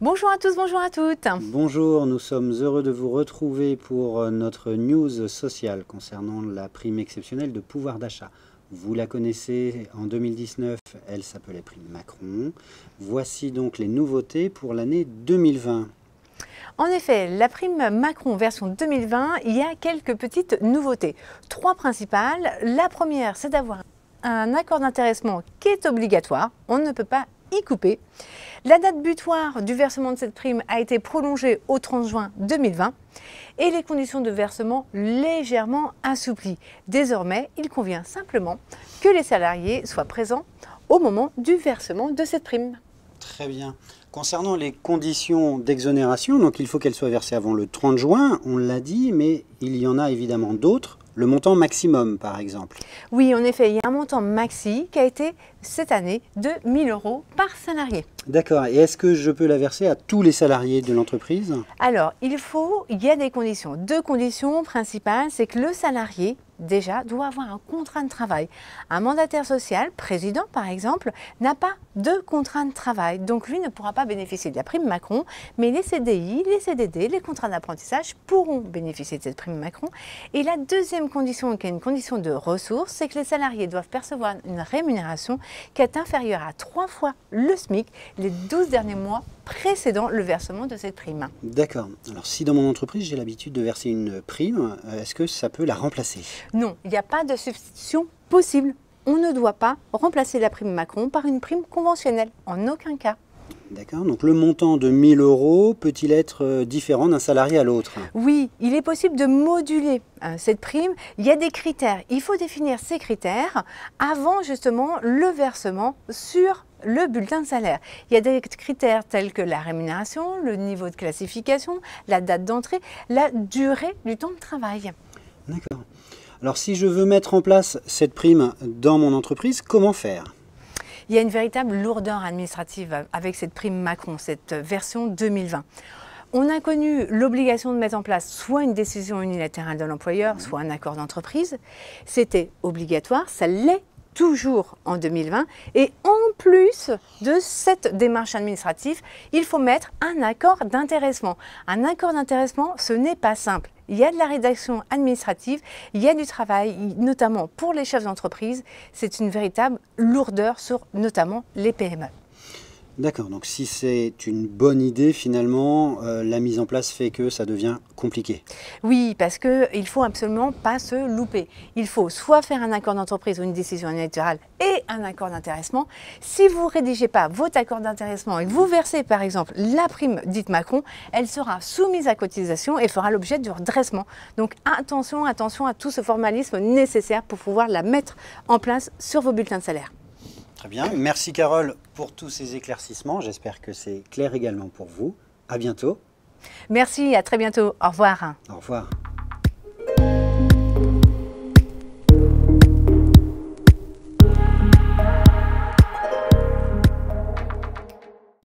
Bonjour à tous, bonjour à toutes. Bonjour, nous sommes heureux de vous retrouver pour notre news sociale concernant la prime exceptionnelle de pouvoir d'achat. Vous la connaissez, en 2019, elle s'appelait prime Macron. Voici donc les nouveautés pour l'année 2020. En effet, la prime Macron version 2020, il y a quelques petites nouveautés. Trois principales. La première, c'est d'avoir un accord d'intéressement qui est obligatoire. On ne peut pas y couper. La date butoir du versement de cette prime a été prolongée au 30 juin 2020 et les conditions de versement légèrement assouplies. Désormais, il convient simplement que les salariés soient présents au moment du versement de cette prime. Très bien. Concernant les conditions d'exonération, donc il faut qu'elles soient versées avant le 30 juin, on l'a dit, mais il y en a évidemment d'autres. Le montant maximum, par exemple. Oui, en effet, il y a un montant maxi qui a été cette année de 1 000 € par salarié. D'accord. Et est-ce que je peux la verser à tous les salariés de l'entreprise? Alors, il y a des conditions. Deux conditions principales, c'est que le salarié, déjà, doit avoir un contrat de travail. Un mandataire social, président par exemple, n'a pas de contrat de travail. Donc lui ne pourra pas bénéficier de la prime Macron, mais les CDI, les CDD, les contrats d'apprentissage pourront bénéficier de cette prime Macron. Et la deuxième condition, qui est une condition de ressources, c'est que les salariés doivent percevoir une rémunération qui est inférieure à 3 fois le SMIC les 12 derniers mois précédant le versement de cette prime. D'accord. Alors si dans mon entreprise j'ai l'habitude de verser une prime, est-ce que ça peut la remplacer? Non, il n'y a pas de substitution possible. On ne doit pas remplacer la prime Macron par une prime conventionnelle, en aucun cas. D'accord. Donc le montant de 1 000 € peut-il être différent d'un salarié à l'autre? Oui, il est possible de moduler cette prime. Il y a des critères. Il faut définir ces critères avant justement le versement sur le bulletin de salaire. Il y a des critères tels que la rémunération, le niveau de classification, la date d'entrée, la durée du temps de travail. D'accord. Alors si je veux mettre en place cette prime dans mon entreprise, comment faire? Il y a une véritable lourdeur administrative avec cette prime Macron, cette version 2020. On a connu l'obligation de mettre en place soit une décision unilatérale de l'employeur, soit un accord d'entreprise. C'était obligatoire, ça l'est toujours en 2020. Et en plus de cette démarche administrative, il faut mettre un accord d'intéressement. Un accord d'intéressement, ce n'est pas simple. Il y a de la rédaction administrative, il y a du travail, notamment pour les chefs d'entreprise. C'est une véritable lourdeur sur notamment les PME. D'accord, donc si c'est une bonne idée, finalement, la mise en place fait que ça devient compliqué. Oui, parce qu'il ne faut absolument pas se louper. Il faut soit faire un accord d'entreprise ou une décision unilatérale et un accord d'intéressement. Si vous ne rédigez pas votre accord d'intéressement et que vous versez par exemple la prime dite Macron, elle sera soumise à cotisation et fera l'objet du redressement. Donc attention, attention à tout ce formalisme nécessaire pour pouvoir la mettre en place sur vos bulletins de salaire. Très bien, merci Carole pour tous ces éclaircissements. J'espère que c'est clair également pour vous. À bientôt. Merci, à très bientôt. Au revoir. Au revoir.